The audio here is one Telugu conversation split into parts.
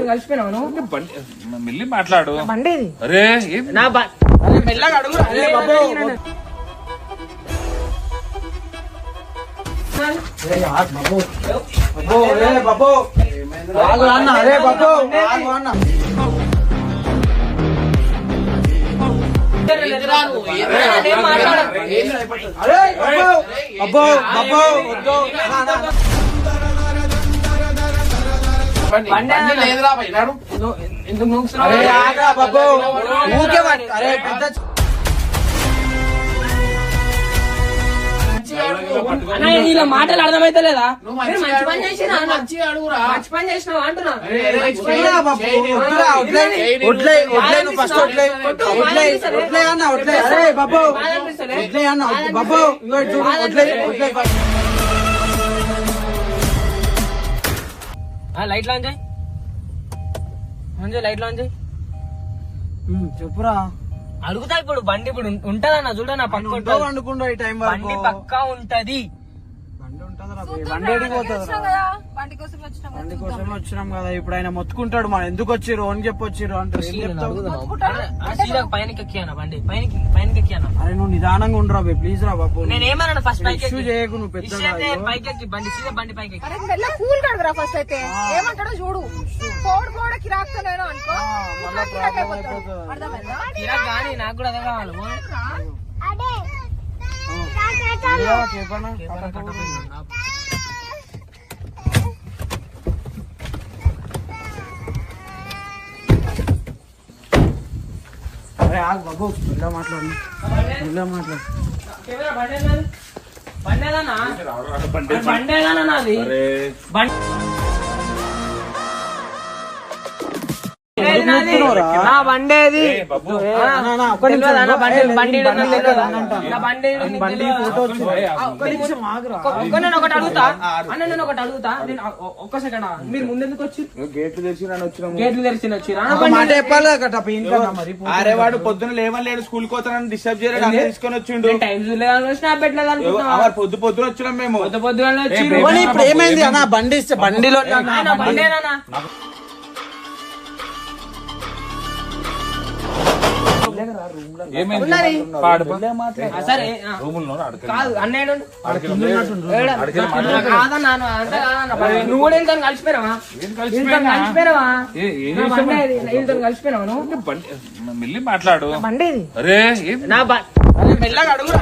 కలిసిపోయినావు మెల్లి మాట్లాడు. బండేది అరే మెల్లగా అడుగు. ఇలా మాటలు అర్థమైతే లేదా? మంచి పని చేసినా మంచి పని చేసినావు అంటున్నా. లైట్ లాంచ్ లైట్ లాంచ్ చెప్పురా. అడుగుతా ఇప్పుడు బండి ఇప్పుడు ఉంటదన్న చూడనా పక్క వండుకుంటా ఈ టైం బండి పక్కా ఉంటది. బండి కోసం వచ్చినాం కదా. ఇప్పుడు ఆయన మొత్తుకుంటాడు మనం ఎందుకు వచ్చిర్రు అని చెప్పొచ్చిర్రు అంటే పైనకి ఎక్కియానా బండి పైనకి ఎక్కియానా. అరే నువ్వు నిదానంగా ఉండరా ప్లీజ్ రా బాబు. నేనేమన్నా ఫస్ట్ పైకి చేయకు నువ్వు పెద్దగా పైకి ఎక్కి బండి సీదా బండి పైకి కూల్ కడగరా ఫస్ట్ అయితే ఏమంటాడో చూడు. కోడికి రాకపోయినా అనుకో ఇలా కానీ నాకు కూడా అదే కావాలి. అరే ఆగు బాబు ఇలా మాట్లాడు బండేదానా నాది బండేది ఒకటి అడుగుతా అన్న. నేను ఒకటి అడుగుతా. నేను ఒక్క సెకండ్ మీరు ముందెందుకు వచ్చి గేట్లు తెరిచి వచ్చిరా? అరే వాడు పొద్దున లేవలేడు స్కూల్ కోతానని డిస్టర్బ్ చేయలేదు తీసుకొని వచ్చిండు. టైం స్నాప్ పెట్టలేదు అనుకుంటున్నా. పొద్దున వచ్చినాం మేము. పొద్దుగానే వచ్చి ఇప్పుడు ఏమైంది అన్న బండిలో బండేనా సరే కాదు అన్నయ్య నువ్వు కూడా వెళ్తాను కలిసిపోయినావా కలిసిపోయినావా మెల్లి మాట్లాడు. బండేది అరే మెల్లగా అడుగు.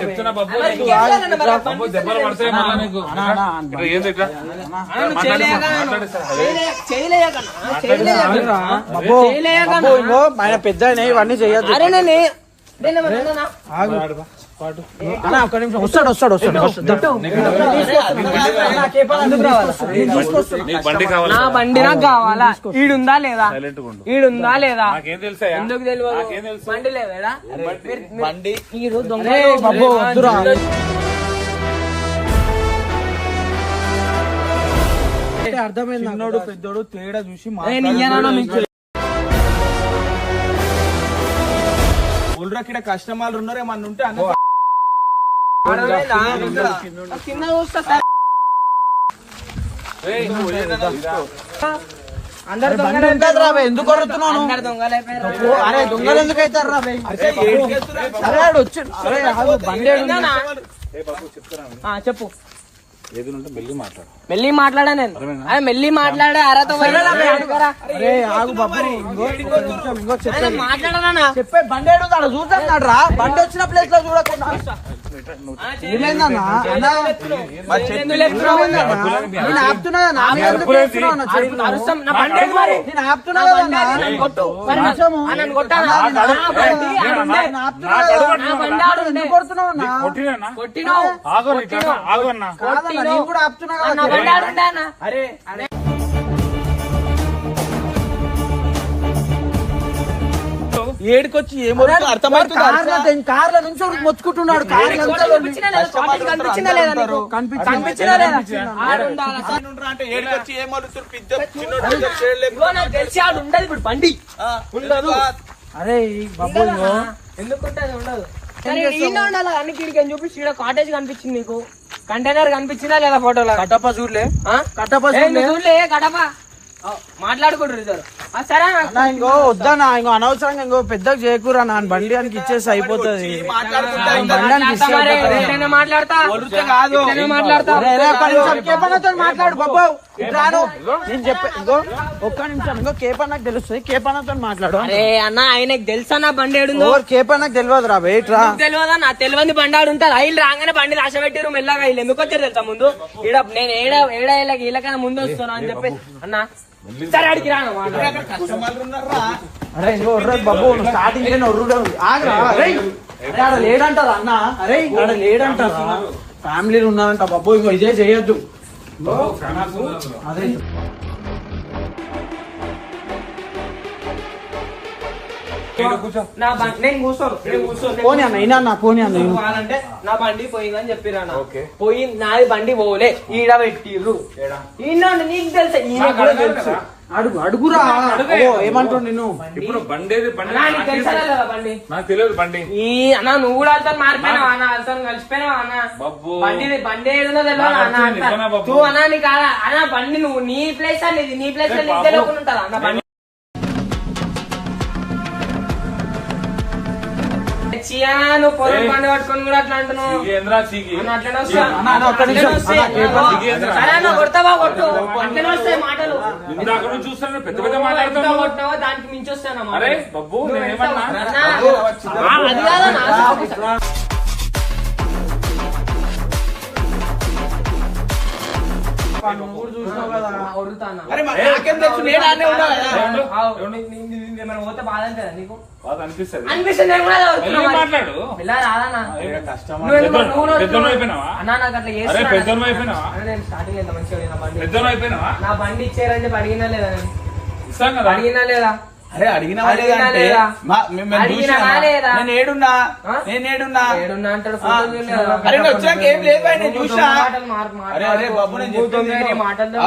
చెప్తున్నా బాబు దెబ్బలు పడతాయి మళ్ళా నీకు. ఆయన పెద్ద ఇవన్నీ చెయ్యొద్దు. ఒక్క నిమిషం వస్తాడు నా బండి నాకు కావాలా? ఈడుందా లేదా? ఎందుకు తెలియదు? బండి లేదా? మీరు దొంగ అర్థమైంది. చిన్నోడు పెద్దోడు తేడా చూసి ఇక్కడ కస్టమర్లు ఉన్నారు ఏమన్నా ఉంటే కింద చూస్తా సార్. అందరు దొంగలు ఎందుకు కొడుతున్నాను? అరే దొంగలు ఎందుకు అవుతారు రా? చెప్పు. మెల్లి మాట్లాడా నేను మెల్లి మాట్లాడా అరతో మాట్లాడానా చెప్పే బండి చూస్తాడు రా. బండి వచ్చిన ప్లేస్ లో చూడకుండా ఏడుకొచ్చి ఏమవుతుందో అర్థమవుతుంది కార్ల నుంచి మొత్తుకుంటున్నాడు. కనిపించిందా లేదా నీకు? కనిపించిందా లేదా? అంటే ఏడుకొచ్చి ఏమవుతుంది చిన్నోడు చేయలేము. ఇదిగో నాకు తెలిసి ఆడు ఉండదు ఇప్పుడు బండి ఉండదు. అరే బాబు ఎందుకుంటే ఉండదు. ఈయన ఉండాలి అన్ని కిడికి అని చూపించి ఈడ కాటేజ్ కనిపించింది నీకు. కంటైనర్ కనిపించిందా లేదా ఫోటోలో? కట్టప్ప చూడలే కట్టప్ప చూడలే కడప మాట్లాడుకుంటారు ఇద్దరు. సరే అన్న ఇంకో వద్దనా ఇంకో అనవసరంగా ఇంకో పెద్దగా చేయకూరా నా బండి అని ఇచ్చేసి అయిపోతుంది. మాట్లాడతా మాట్లాడు బాబు నేను చెప్పే ఇంకో ఒక్క నిమిషం ఇంకో కేపన్నకు తెలుస్తుంది. కేపన్నతో మాట్లాడు. అరే అన్న ఆయనకు తెలుసా నా బండి ఏడుందో? కేపన్నకు తెలియదు రా వెయిట్ రా. తెలియదా? నా తెలియని బండి ఆడు ఉంటారు. ఐళ్ళు రాగానే బండి రాస పెట్టారు మెల్లగా. వీళ్ళు ఎందుకు వచ్చారు తెలుసా ముందు? ఈడ నేను ఏడా వీళ్ళకైనా ముందు వస్తున్నా అని చెప్పి అన్న సరే అడిగి రాను. అరే ఇంకో బాబు స్టార్టింగ్ ఆడ లేడంటారా అన్న? అరే ఆడ లేడంటారా? ఫ్యామిలీలు ఉన్నారంట బాబు. ఇంకో ఇదే చేయొద్దు. అదే నా బండి నేను కూర్చోను. పోనీ అన్న అయినా పోనీ అన్న అంటే నా బండి పోయిందని చెప్పిరా. పోయి నాది బండి పోలే ఈడ పెట్టిర్రు. ఈయన నీకు తెలుసా? ఈయన కూడా తెలుసు. అడుగురా ఏమంటావు నేను ఇప్పుడు బండి నీకు తెలుసా లేదా బండి? నాకు తెలియదు బండి. ఈ అన్న నువ్వు కూడా వెళ్తాను మారిపోయినావా అన్న? వెళ్తాను కలిసిపోయినావా అన్న? బండి ఏదో తెలియదు అన్న. నువ్వు అన్నా నీకు అన్న బండి నువ్వు నీ ప్లేస్ అనేది నీ ప్లేస్ లో నీకు తెలియకుండా ఉంటుందా అన్న? బండి నువ్వు పొలం బండి పట్టుకొని కూడా అట్లా అంటున్నావు. కొడతావా కొట్టు అట్లనే వస్తాయి మాటలు. పెద్ద పెద్ద మాట్లాడుతున్నావు. కొట్టావా దానికి మించి వస్తాను. అది కాదన్నా పోతే బాధ అంటే నీకు అనిపిస్తుంది. మాట్లాడు ఇలా రాదన్నా. అన్నా నాకు అట్లా నేను స్టార్టింగ్ ఎంత మంచిగా నా బండి ఇచ్చారంటే అడిగినా లేదా? అడిగినా లేదా? అరే అడిగినా ఏడున్నా అంటాడు. అరే వచ్చినాక ఏం లేదు నేను చూసా. అరే అరే బాబు నేను చెప్పేది మాట్లాడుతూ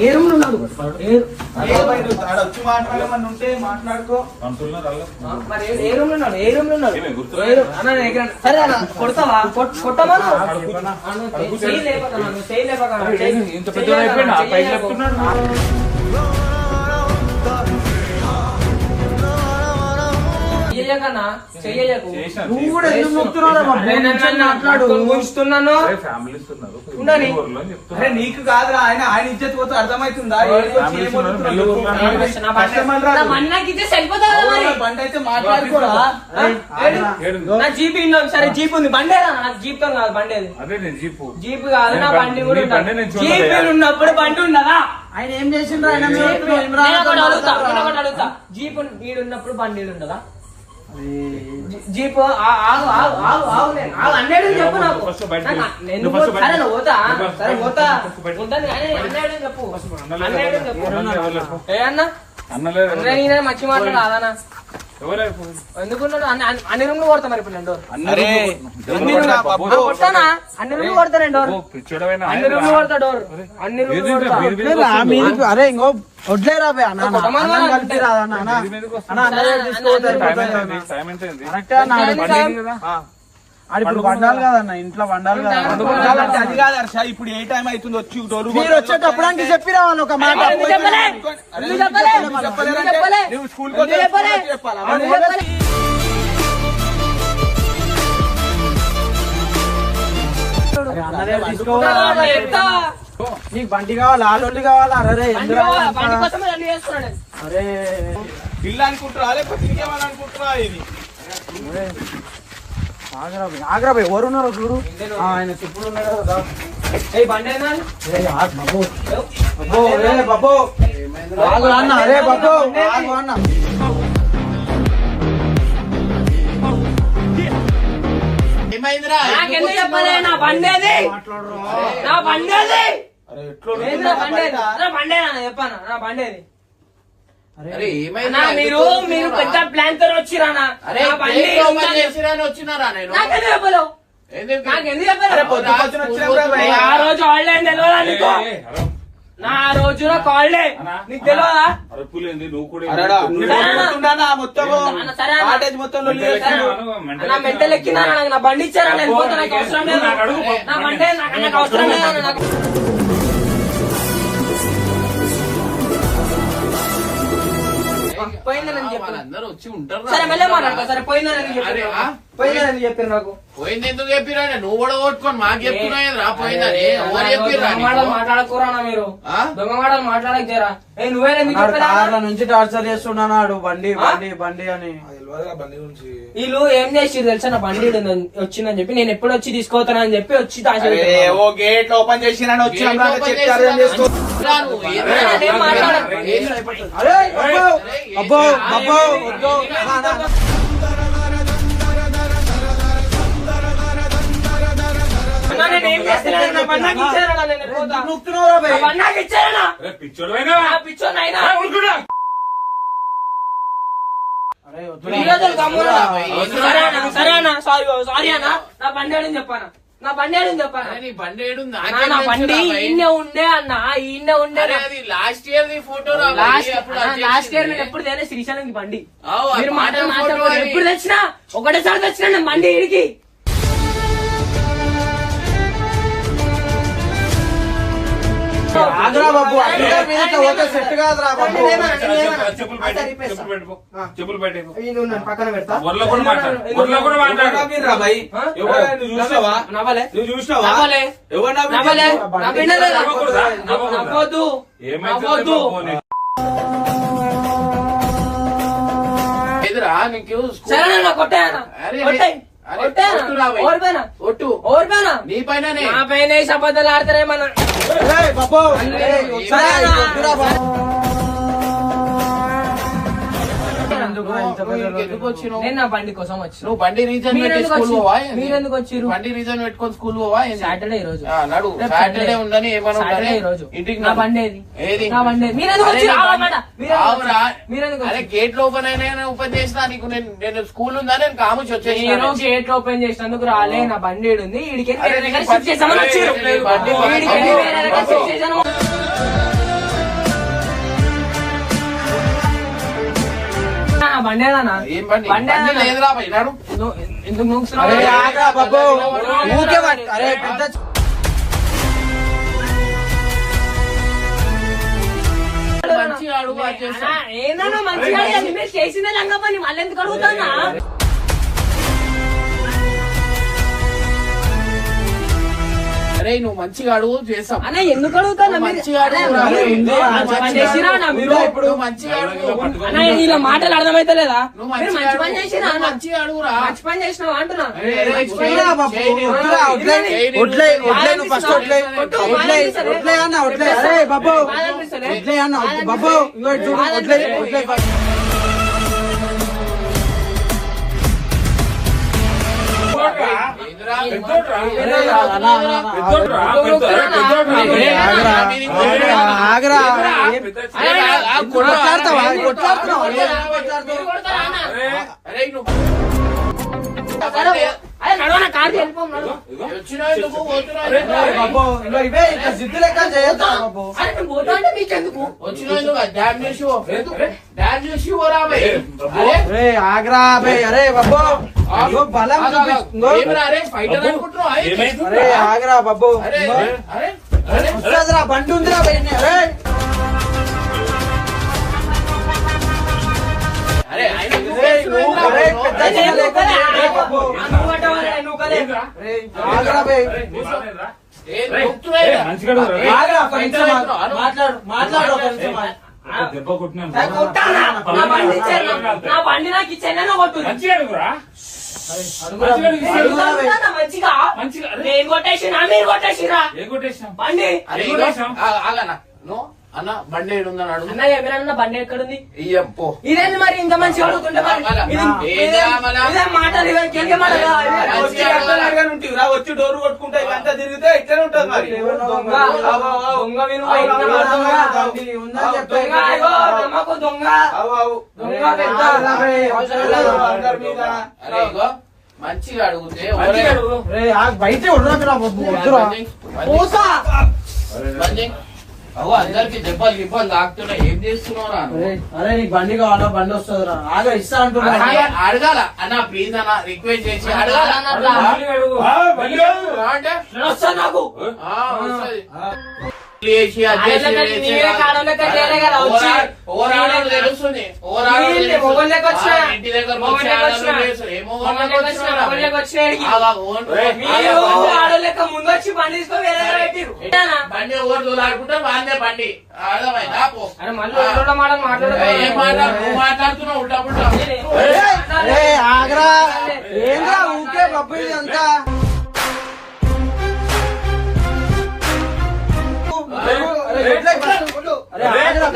ఏ రూమ్ లో ఉన్నాడు? వచ్చి మాట్లాడమని ఉంటే మాట్లాడుకో. మరి ఏ రూమ్ లో ఉన్నాడు? ఏ రూమ్ లో ఉన్నాడు? సరే అన్న కొడతావా? కొట్టమా? ఇంత పెద్ద అయిపోయినా పైకి చెప్తున్నాడు. నువ్వు కూడా ఎందుకు మొక్కుతున్నావు? నీకు కాదురా ఆయన ఆయన ఇజ్జత్ పోతే అర్థమవుతుందా? బండి అయితే మాట్లాడుకోరా. జీప్ సరే జీప్ ఉంది. బండి నాకు జీప్ తో కాదు బండి జీప్ కాదు నా బండి కూడా. జీప్ ఉన్నప్పుడు బండి ఉండదా? ఆయన ఏం చేసిండ్రు? ఆయన అడుగుతా జీప్ నీడున్నప్పుడు బండి ఉండదా? జీప్ అన్నేడు చెప్పు నాకు. పోతా సరే పోతా ఉంటుంది కానీ అన్నేడు చెప్పు. ఏ అన్న మంచి మాట్లాడు రాదన్నా. ఎందుకున్నాడు? అన్ని రూమ్లు కొడతా మరి ఇప్పుడు నేను కొట్టానా? అన్ని రూమ్లు కొడతా నేను డోర్. అన్ని రూమ్లు కొడతా డోర్. అన్ని రూమ్లు కొడతా. అరే ఇంకో వడ్లేరా కలిపి రాదన్నా. ఇప్పుడు వండాలి కదన్న ఇంట్లో వండాలి కదా. అది కాదు హర్ష ఇప్పుడు ఏ టైం అవుతుంది వచ్చి మీరు వచ్చేటప్పుడు అంటే చెప్పి రావాలి ఒక మాట. నువ్వు స్కూల్ నీకు బండి కావాలా ఆలోళ్ళు కావాలా అరే ఎందుకు బండి కోసం అన్ని చేస్తున్నాడు. అరే పిల్ల అనుకుంటురా లేకపోతే ఇంకేమని అనుకుంటురా ఇది ఆగ్రా పోయి ఎవరున్నారు చూడు ఆయన చెప్పులు ఉన్నాడు కదా ఏయ్ బండి అయినా బాబు రే బాబు ఆగు అన్న అరే బాబు ఆగు అన్న నాకెందుకు చెప్పలే నా బండేది నా బండేది అరే ఎట్లా ఏంద్రా బండేది నా బండేనా చెప్పానా నా బండేది అరే అన్నా, మీరు పెద్ద ప్లాన్ తో వచ్చిరానా నా బండి వచ్చినారా నేను నాకెందుకు చెప్పలేవు నాకెందుకు చెప్పలేవు పొద్దుకొచ్చిన వచ్చినప్పుడు రా భయ్. ఆ రోజు హాలిడే అని తెలియదా నీకు నా రోజు నాకు హాలిడే నీకు తెలియదా అరుపులేంది నువ్వు కూడా అరేడా, నువ్వు కొట్టుకుంటున్నానా మొత్తము? అన్న, సరే అన్న. కాటేజ్ మొత్తం లొల్లి చేస్తున్నాడు. నా మెంటల్ ఎక్కినా నాకు నా బండి ఇచ్చారా నేను పోతా నాకు అవసరం లేదు నా బండి నాకు అవసరం లేదు అన్న, నాకు పోయిందని చెప్పాను వాళ్ళందరూ వచ్చి ఉంటారు సరే మళ్ళీ మాట్లాడతా సరే పోయిందని అరే, ఆ? పోయిందని చెప్పారు నాకు పోయింది ఎందుకు చెప్పిరా నువ్వు కూడా కొట్టుకొని మాకు చెప్తున్నాయి రా పోయిందని ఎవరు చెప్పిర్రా దొంగ మాటలు మాట్లాడకూరానా మీరు ఆ? దొంగ మాటలు మాట్లాడకపోయారా నువ్వే ఎందుకు వాడు చెప్పలేదా? కార్ల నుంచి టార్చర్ చేస్తున్నాడు బండి బండి బండి అని వీళ్ళు ఏం చేసిరు తెలుసా నా బండి వచ్చిందని చెప్పి నేను ఎప్పుడు వచ్చి తీసుకోతానని అని చెప్పి వచ్చి అరే, ఓ గేట్ ఓపెన్ చేసినాను వచ్చి గేట్ అన్నాక ఓపెన్ చెక్ చేసినా కార్యం చేసుకో. రా నువ్వు, ఏంద్రా? నేనేం మాట్లాడను. అరే బాబు అబ్బో అబ్బో వద్దు. అన్నా, నేను ఏం చేస్తున్నాను నా బండి నాకు ఇచ్చారా నేను పోతా. నొక్కుతున్నావురా నా బే. బండి నాకు ఇచ్చారా పిచ్చోడువైనా ఆ పిచ్చోని అయినా అరే వద్దు. ఈ రోజు గమ్మున రా. వద్దురా. సరే అన్న సారీ అన్న నా బండి ఆడని చెప్పాను నా బండి ఆడని చెప్పాను అరే, నీ బండి ఏడుంది? నా నాకేం బండి తెలుసురా భయ్? ఈయనే ఉండే అన్న ఈయనే ఉండే అరే, అది లాస్ట్ ఇయర్ ది ఫోటో రా భయ్, అప్పుడు అది లాస్ట్ ఇయర్ చేసింది. నేను ఎప్పుడు తేలే శ్రీశైలంకి బండి అవు, ఆ మీరు పాత మాటలు ఫోటో మాట్లాడుకోరు అది. ఎప్పుడు తెచ్చినా ఒకటేసారి తెచ్చినా నేను బండి ఇడికి ఆగ్రా బాబు అందరి మీద ఓకే సెట్ కాదురా బాబు చెప్పులు పెట్టుకో చెప్పులు పెట్టుకో పక్కన పెడతా ఊర్లో కూడా మాట్లాడు ఊర్లో కూడా ఎవరు మాట్లాడు నవ్విర్రా భయ్? ఎవరు నువ్వు చూసినావా? నవ్వలే నువ్వు చూసినావా? నవ్వలే ఎవరు నవ్వలే నవ్విర్రు? నవ్వినలే నవ్వకూడదా? నవ్వొద్దు నవ్వొద్దు ఎదురా నీకు స్కూల్ సరే నా కొట్టాయన అరే, కొట్టాయి అరే, కొట్టాయన కొట్టురా భయ్. ఓడిపోయినా ఒట్టు ఓడిపోయినా నీ పైననే నా పైన అబద్ధాలు ఆడతారేమన్నా ఏయ్ బాబు ఏయ్, వద్దురా, వద్దురా బాబు. ఎందుకు వచ్చినావు? నేను నా బండి కోసం వచ్చిన నువ్వు బండి రీజన్ పెట్టి మీరెందుకు స్కూల్ వచ్చిర్రు? పోవా ఏంది? మీరెందుకు వచ్చిర్రు? బండి రీజన్ పెట్టుకొని స్కూల్ పోవా ఏంది? సాటర్డే ఈ రోజు ఆ, నడు రేపు సాటర్డే సండే. ఉందని ఏమన్నా సాటర్డే ఉందని ఈ రోజు ఇంటికి నా నడు. బండి ఏది ఏది? నా బండి ఏది? మీరెందుకు అరే, వచ్చిర్రు? నీ ఆగు బండి- మాట. మీరెందుకు ఆగురా. వచ్చిర్రు? మీరెందుకు అరే వచ్చిర్రు? గేట్ ఓపెన్ అయినా ఓపెన్ చేసినా నీకు నేను స్కూల్ ఉందా నేను కాముచి నేను వచ్చేసిన గేట్ ఓపెన్ చేసినందుకు రాలే నా బండి ఈడ ఉంది ఈడికి అరే, వేరే దగ్గర నీ షిఫ్ట్ బండి- చేసామని అరే, వచ్చిర్రు. నీ బండి- ఈడికి అబ్బో. వేరే దగ్గర షిఫ్ట్ చేశాను. నా బండి ఏదన్నా? ఏం బండి బండి బండి ఏదన్నా? లేదురా భయ్ నడు ఎందుకు నూకుతున్నావు? అరే ఆగ్రా బాబు ఊకే పట్టు. అరే పెద్ద మంచిగా అడుగు అది చేస్తా. ఏదన్నా మంచిగా అడిగాను. మీరు చేసిన లంగా పని మళ్ళీ ఎందుకు అడుగుతానా? అరే నువ్వు మంచిగా అడుగు చేస్తాం అన్న ఎందుకు అడుగుతానా? మీరు- మంచిగా అడుగు అన్న, రా. మీరు ఉంది. మంచి పని చేసిరా అన్న మీరు? ఇప్పుడు మంచిగా అడుగు అన్న నీళ్ళ మాటలు అర్థమైతలేదా? నువ్వు మీరు మంచిగా మంచి పని అడుగు. చేసిరా నువ్వు అన్న? మంచిగా అడుగురా మంచి పని చేసినావా అంటున్నా? అరే, అరే, వద్దురా బాబు వద్దురా వడ్లే వడ్లే వడ్లే నువ్వు ఫస్ట్ వడ్లే వడ్లే వడ్లే అన్న వడ్లే అరే బాబు వడ్లే అన్న వడ్లే. బాబు ఇగో ఇటు చూడు వడ్లే వడ్లే ఫస్ట్. ఏందిరా? అరే అన్న అన్న ఆగ్రా కొట్లాడతావా కొట్లాడుతున్నావా మీరు కొడతారా అన్న? అరే నువ్వు అరే నడవనా కార్ వెళ్ళిపోం నడు. వచ్చినావు ఎందుకు పోతున్నావు ఎందుకు? బాబు ఇగో ఇవే ఇట్లా జిద్దు లెక్క చేయొద్దా బాబు అరే నువ్వు పోతా అంటే మీకెందుకు? వచ్చినావు ఎందుకు? డామ్ చేసి పో. డామ్ చేసి పోరా భయ్. అరే అరే ఆగ్రా బే అరే బాబు ఇగో బలం చూపిస్తుందో ఏమిరా అరే ఫైటర్ అనుకుంటున్నావు ఏమైంది? అరే ఆగ్రా బాబు అరే ఇగో. అరే అరే వస్తుందిరా బండి ఉందిరా బే అరే అరే ఆయన ఎందుకు అరే, చేస్తున్నావు? అరే, పెద్ద అరే చిన్న లెక్క నువ్వు చేయొద్దా బాబు? నువ్వు కట్టవాలి, నువ్వు కలే. అరే ఆగ్రా బే బాగాలేదురా? ఏ నొక్కుతున్నావు మంచిగా అడుగురా. ఆగు, ఒక నిమిషం ఆగు. మాట్లాడు ఒక నిమిషం ఆగు. దెబ్బ కొట్టినాను. కొట్టానా? నా బండి ఇచ్చాను. నా బండి నాకు ఇచ్చాను కొట్టు మంచిగా అడుగురా. అడుగురా బే. మంచిగా మంచిగా అరే, నేను కొట్టేసినా మీరు కొట్టేసిరా ఏం కొట్టేసినాం? బండి అరే ఏం కొట్టేసినాం? ఆగన్నా నువ్వు అన్న బండి ఏడుందని అడుగు అన్న ఎవరన్నా బండి ఎక్కడుంది ఇయ్యం పో. ఇదేంది మరి ఇంత మంచిగా అడుగుతుంటే మరి ఇదే మాటలు ఇదే మాటలు వచ్చి అట్లా ఉంటివిరా, వచ్చి డోర్ కొట్టుకుంటా ఇదంతా తిరిగితే ఇట్లనే ఉంటది మరి. దొంగ దొంగ వినువ ఉందని చెప్పే. దొంగ అయ్యో నమ్మకు దొంగ అవు అవు దొంగ పెద్ద అందరి మీద అరే ఇగో మంచిగా అడుగుతే మంచిగా అడుగు. రేయ్, ఆగు, బయటే ఉండరా వద్దురా. పోసా అవు అందరికి దెబ్బలు గిబ్బలు తాకుతున్నాయి ఏం చేస్తున్నావురా నువ్వు? అరే నీకు బండి కావాలా? బండి వస్తుందిరా. ఆగా ఇస్తా అంటున్నా. అడగాల అన్న ప్లీజ్ అన్న రిక్వెస్ట్ చేసి అడగాల మంచిగా అడుగు. మంచిగా అడుగు. అంటే వస్తా నాకు వస్తది. చేసి అది చేసి, ఆడోళ్ళకి ఇది చేసి, నీవే కాడోళ్ళకి చేయలే కదా వచ్చి. ఓవరాల్ తెలుస్తుంది. ఓవరాల్ వీళ్ళే తెలుస్తుంది. మొగోళ్ళకి వచ్చినా. ఇంటి దగ్గర మొగోళ్ళకి వచ్చినా. మొగోళ్ళకి వచ్చినా, మీరు ఆడోళ్ళకి ముందు వచ్చి బండి తీసుకొని వేరే దగ్గర పెట్టిర్రు. ఏంటన్నా? బండి ఎవరు దూలాడుకుంటే వాళ్ళే బండి అర్థమైందా పో. అరే మళ్ళీ ఎవరోడో మాట ఏం మాట్లాడు నువ్వు మాట్లాడుతున్నావు ఉల్టా పుల్టా. రేయ్, ఆగరా. ఏంద్రా ఊకే పప్పు ఇది అంతా? అరే, ఆగరా.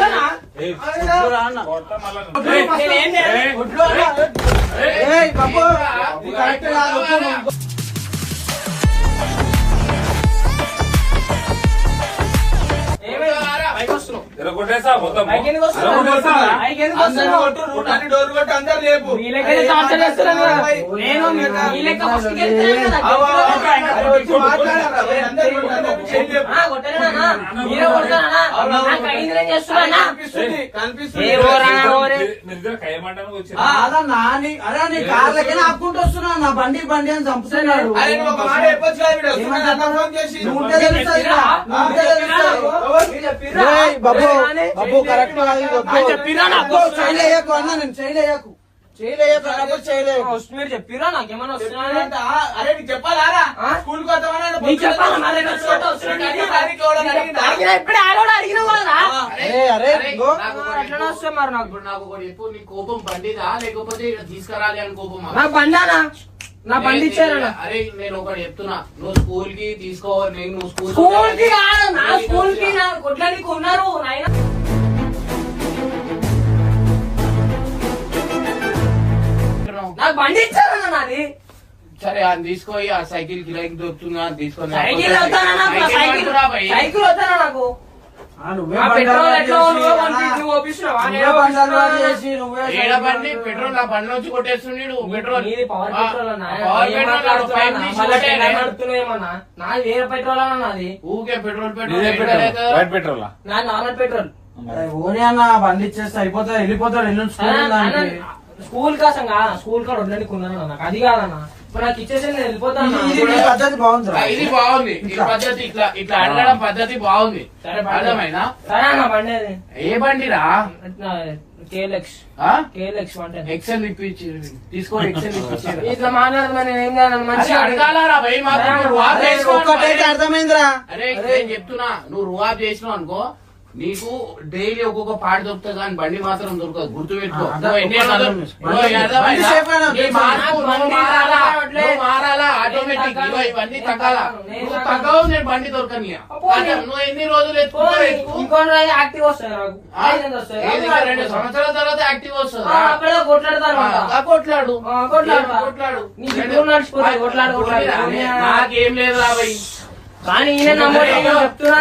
ఏయ్, వద్దురా అన్న. కొడతా మళ్ళా. నేనేం చేయను. ఏయ్, వద్దు అన్న. ఏయ్, బాబు, ఇది కరెక్ట్ కాదు. వద్దు. ఇలా కొట్టేసా మొత్తం. పైకి ఎందుకు వస్తున్నావు? ఇలా కొట్టేసా? పైకి ఎందుకు అందరు వస్తున్నావు? కొట్టు, నువ్వు నన్ను డోర్ కొట్టి అందరు లేపు. మీ లెక్కనే టార్చర్ చేస్తున్నాను కదా. నేను మీ లెక్క ఫస్ట్ గెలుస్తాను కదా. అవు, అవు, అవు. అరే వచ్చి మాట్లాడరా, అందరు కొట్టు, అందరు చేయి లేపు. కొట్టానా? మీరే కొడతానా? నాకు అయింది నేను చేస్తున్నానా? కనిపిస్తుంది, కనిపిస్తుంది. ఏ ఓరానా ఓరే? మీరిద్దరు కయ్యమంటానికి వచ్చారు. కాదన్నా, అరే నీ కార్లకే ఆపుకుంటూ వస్తున్నా. నా బండి బండి అని చంపుతున్నాడు. అరే నువ్వు ఒక మాట చెప్పొచ్చు కదా, వీడు వస్తున్నాడు అన్న ఫోన్ చేసి. నువ్వు ఉంటే తెలుస్తుంది రా. నువ్వు ఉంటే తెలుస్తుంది. రేయ్, బాబు, బాబు కరెక్ట్ కాదు. ఇది వద్దు. చెప్పిరా నాకు? వద్దు, చేయలేయకు అన్న, నేను చేయలేయకు అన్నప్పుడు చేయలేకు. మీరు చెప్పిరా నాకేమన్నా వస్తున్నా? అరే నీకు చెప్పాలా ఆ? స్కూల్ కి వస్తామని నీకు చెప్పాలా? మా దగ్గర వచ్చినట్టు వస్తున్నా. అడిగినా ఇప్పుడే ఆడోడు అడిగినావు కదా. అరే ఇగో. నాకు ఒకటి అట్లనే వస్తే మరి నాకు ఇప్పుడు నాకు ఒకటి చెప్పు, నీ కోపం బండిదా లేకపోతే ఇక్కడ తీసుకురాలి అని కోపమా? నా బండానా నా బండి ఇచ్చారా? అరే నేను ఒకటి చెప్తున్నా, నువ్వు స్కూల్ కి తీసుకోవాలి. నేను నువ్వు స్కూల్ కి కాదు, నా స్కూల్ కి నా కొట్లానికి ఉన్నారు నాయన. నాకు బండి ఇచ్చారన్న నాది. సరే అది తీసుకొని ఆ సైకిల్ కిరాయికి దొరుకుతుందా అని తీసుకొని సైకిల్ వద్దానా నాకు? సైకిల్ వద్దురా భయ్. సైకిల్ వద్దానా నాకు? నువ్వే ఆ బండి పెట్రోల్ అలవాటు ఎట్లా చేసి, ఉందో అన్నా. నువ్వు ఒప్పిస్తున్నావా? నువ్వే నేను బండి అలవాటు ఒప్పిస్తున్నా? చేసి, నువ్వే ఏడ బండి పెట్రోల్ నా బండి నుంచి కొట్టేస్తున్నాడు పెట్రోల్. నీది పవర్ పెట్రోల్ అన్నా? పవర్ ఏం పెట్రోల్ మాట్లాడుతున్నావు పైప్ అన్నా? తీసి మళ్ళా కొట్టేయ్. టెంకాయ నడుపుతున్నావేమన్నా? నాది వేరే పెట్రోల్ అన్నా నాది. ఊకే పెట్రోల్ ఇదే పెట్రోల్ పెట్రోల్, వైట్ పెట్రోలా? నాది నార్మల్ పెట్రోల్. అరే, ఓనే అన్న బండి ఇచ్చేస్తే అయిపోతాడు, వెళ్ళిపోతాడు. ఎల్లుండి స్కూల్ ఉందా ఆయనకి? స్కూల్ కోసం కాదు, స్కూల్ కాడ ఉండడానికి ఉన్నాను నాకు. అది కాదన్నా, ఇప్పుడు నాకు ఇచ్చేసి నేను వెళ్ళిపోతాను. ఇది నీ పద్ధతి బాగుందిరా. ఇది బాగుంది. ఈ పద్ధతి ఇట్లా ఇట్లా అడగడం పద్ధతి బాగుంది. సరే బండి. అర్థమైనా? సరే అన్న బండి అది. ఏ బండిరా? కేఎల్ఎక్స్ అంటే ఎక్సెల్ ఇప్పించి తీసుకో, ఎక్సెల్ ఇప్పించి ఇట్లా మాట్లాడుతున్నా నేను ఏం చేయాలి? మంచిగా అడగాలరా భయ్ మాకు. నువ్వు రువాబ్ అరే, చేసుకో. ఒక్కటైతే అర్థమైందిరా. అరే నేను చెప్తున్నా, నువ్వు రువాబ్ చేసినావు అనుకో, నీకు డైలీ ఒక్కొక్క పాట దొరుకుతుంది కానీ బండి మాత్రం దొరకదు. గుర్తు పెట్టుకో. నువ్వు ఎన్ని రోజులు- నువ్వు అర్థమైందా? బండి సేఫ్ అయినా నీ మార్పు బండి నువ్వు మారాలా? రావట్లే. నువ్వు మారాలా? ఆటోమేటిక్ నేను ఇవన్నీ తగ్గాల. నేను నువ్వు తగ్గను. తగ్గవు, నేను బండి దొరకని. నువ్వు ఎన్ని రోజులు ఎత్తుకో. ఇంకో యాక్టివ్ వస్తాయి నాకు. ఐదు వస్తాయి. ఏది ఇంకా 2 సంవత్సరాల తర్వాత యాక్టివ్ వస్తుంది. అక్కడ కొట్లాడతారు కొట్లాడు కొట్లాడు. నీ ఇప్పుడు నడిచిపోతాయి కొట్లాడు. నాకేం లేదు రాబోయ్. కానీ ఈయన నమ్మడు చెప్తున్నా.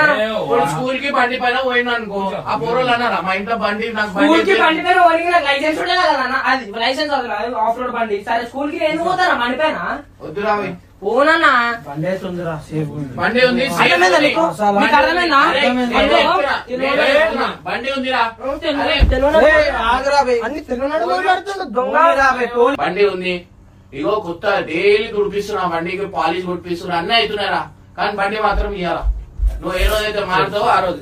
స్కూల్ కి బండి పైన పోయినా అనుకో, ఆ పోరోళ్ళు అన్నారా మా ఇంట్లో బండి నాకు స్కూల్ కి బండి బండి పైన పోనీ నాకు లైసెన్స్ ఉండే కదా అన్న. అది లైసెన్స్ ఆఫ్ రోడ్ బండి. సరే స్కూల్ కి ఎందుకు పోతారా బండి పైన? వద్దు రాబోయ్. పోనన్నా. బండి అయితే ఉందిరా, సేఫ్ ఉంది. బండి ఉంది. అర్థమైందా నీకు? నీకు అర్థమైందా? అరే, అర్థమైందా? నేను చెప్తున్నా, బండి ఉందిరా. ఏయ్, ఆగురా బే. అన్ని తెలుగునాడు మాట్లాడుతుంది దొంగ. పోనీరా బే, పోనీ. బండి ఉంది. ఇగో కొత్త డైలీ తుడిపిస్తున్నా, బండికి పాలిష్ కొట్టిస్తున్నా, అన్నీ అవుతున్నారా. కానీ బండి మాత్రం ఇయ్యాలా. నువ్వు ఏ రోజైతే మారుతావో ఆ రోజు